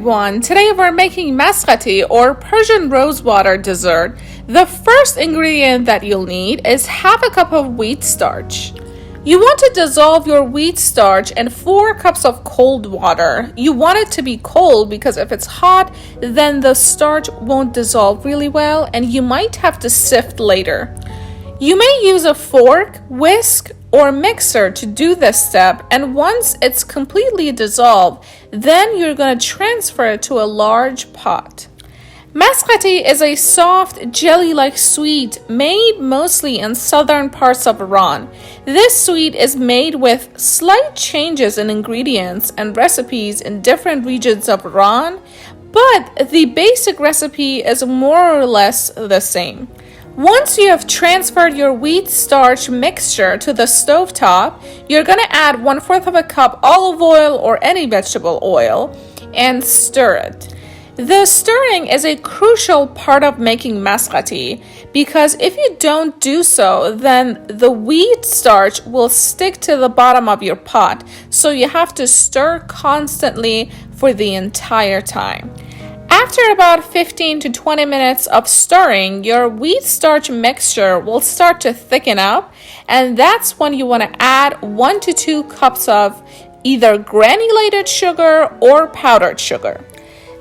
everyone! Today we're making masghati or Persian rosewater dessert. The first ingredient that you'll need is half a cup of wheat starch. You want to dissolve your wheat starch in 4 cups of cold water. You want it to be cold because if it's hot, then the starch won't dissolve really well and you might have to sift later. You may use a fork, whisk, or mixer to do this step, and once it's completely dissolved, then you're going to transfer it to a large pot. Masghati is a soft, jelly-like sweet made mostly in southern parts of Iran. This sweet is made with slight changes in ingredients and recipes in different regions of Iran, but the basic recipe is more or less the same. Once you have transferred your wheat starch mixture to the stovetop, you're going to add 1/4 of a cup olive oil or any vegetable oil and stir it. The stirring is a crucial part of making masghati because if you don't do so, then the wheat starch will stick to the bottom of your pot, so you have to stir constantly for the entire time. After about 15 to 20 minutes of stirring, your wheat starch mixture will start to thicken up, and that's when you want to add 1 to 2 cups of either granulated sugar or powdered sugar.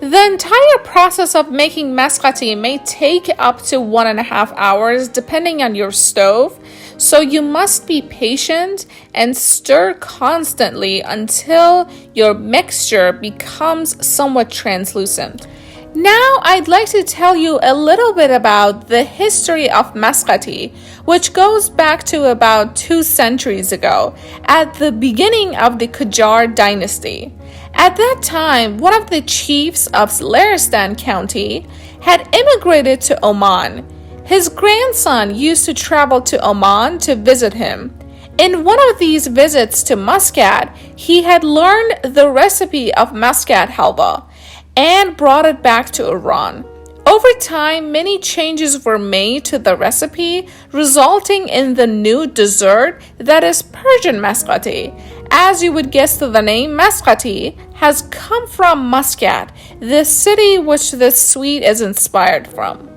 The entire process of making masghati may take up to 1.5 hours depending on your stove, so you must be patient and stir constantly until your mixture becomes somewhat translucent. Now I'd like to tell you a little bit about the history of masghati, which goes back to about 2 centuries ago, at the beginning of the Qajar dynasty. At that time, one of the chiefs of Slivered County had immigrated to Oman. His grandson used to travel to Oman to visit him. In one of these visits to Muscat, he had learned the recipe of Muscat halwa and brought it back to Iran. Over time, many changes were made to the recipe, resulting in the new dessert that is Persian masghati. As you would guess, the name masghati has come from Muscat, the city which this sweet is inspired from.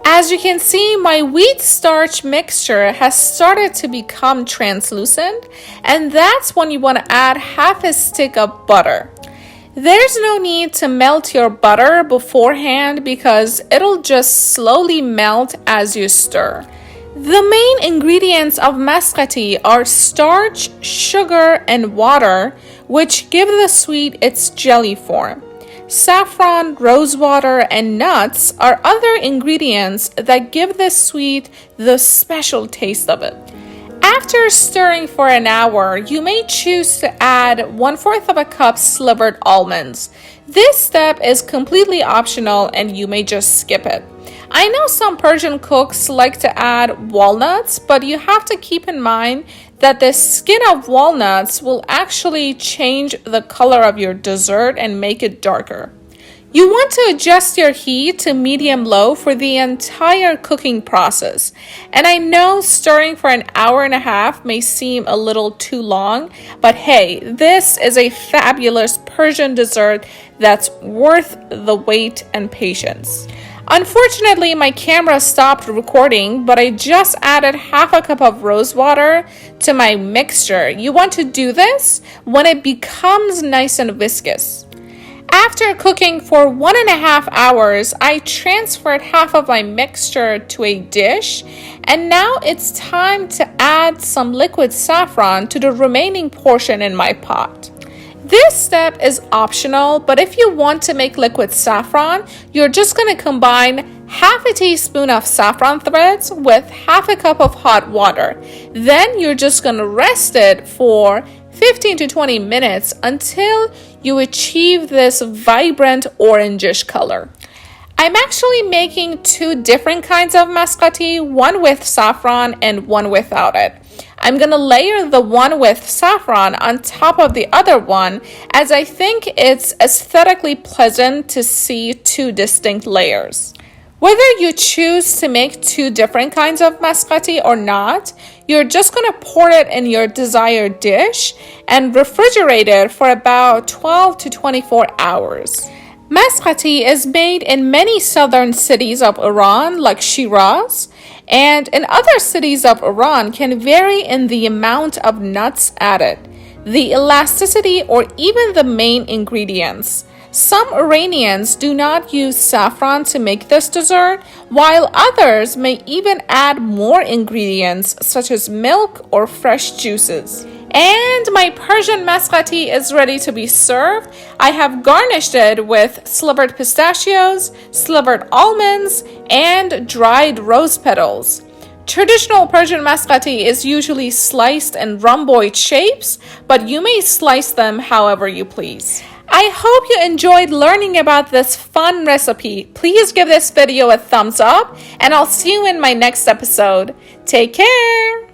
As you can see, my wheat starch mixture has started to become translucent, and that's when you want to add half a stick of butter. There's no need to melt your butter beforehand because it'll just slowly melt as you stir. The main ingredients of masghati are starch, sugar, and water, which give the sweet its jelly form. Saffron, rosewater, and nuts are other ingredients that give the sweet the special taste of it. After stirring for an hour, you may choose to add 1/4 of a cup slivered almonds. This step is completely optional and you may just skip it. I know some Persian cooks like to add walnuts, but you have to keep in mind that the skin of walnuts will actually change the color of your dessert and make it darker. You want to adjust your heat to medium-low for the entire cooking process. And I know stirring for an hour and a half may seem a little too long, but hey, this is a fabulous Persian dessert that's worth the wait and patience. Unfortunately, my camera stopped recording, but I just added half a cup of rose water to my mixture. You want to do this when it becomes nice and viscous. After cooking for 1.5 hours, I transferred half of my mixture to a dish, and now it's time to add some liquid saffron to the remaining portion in my pot. This step is optional, but if you want to make liquid saffron, you're just going to combine half a teaspoon of saffron threads with half a cup of hot water. Then you're just going to rest it for 15 to 20 minutes until you achieve this vibrant orangish color. I'm actually making 2 different kinds of masghati, one with saffron and one without it. I'm going to layer the one with saffron on top of the other one as I think it's aesthetically pleasant to see 2 distinct layers. Whether you choose to make 2 different kinds of masghati or not, you're just going to pour it in your desired dish and refrigerate it for about 12 to 24 hours. Masghati is made in many southern cities of Iran, like Shiraz, and in other cities of Iran can vary in the amount of nuts added, the elasticity, or even the main ingredients. Some Iranians do not use saffron to make this dessert, while others may even add more ingredients such as milk or fresh juices. And my Persian masghati is ready to be served. I have garnished it with slivered pistachios, slivered almonds, and dried rose petals. Traditional Persian masghati is usually sliced in rhomboid shapes, but you may slice them however you please. I hope you enjoyed learning about this fun recipe. Please give this video a thumbs up, and I'll see you in my next episode. Take care!